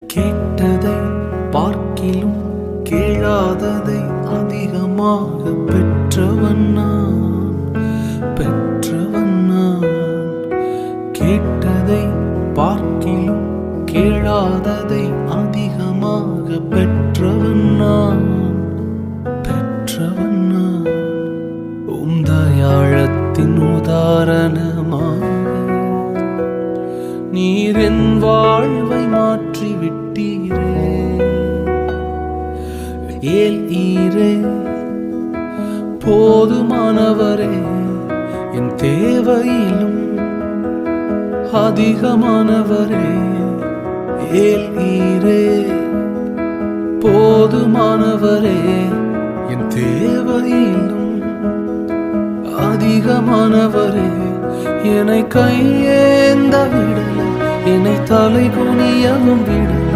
கேட்டதை பார்க்கிலும் கேளாததை அதிகமாக பெற்றவன் நான். கேட்டதை பார்க்கிலும் கேளாததை அதிகமாக பெற்றவன் நான். தயாளத்தின் உதாரணமாக நீர் என் வாழ்வை மாற்றி விட்டீரே. ஏல் ஈரே போதுமானவரே, என் தேவையிலும் அதிகமானவரே. ஏல் ஈரே போதுமானவரே, என் தேவையிலும் அதிகமானவரே. என்னை கையேந்த விடல, என்னை தலை குனியவும் விடல.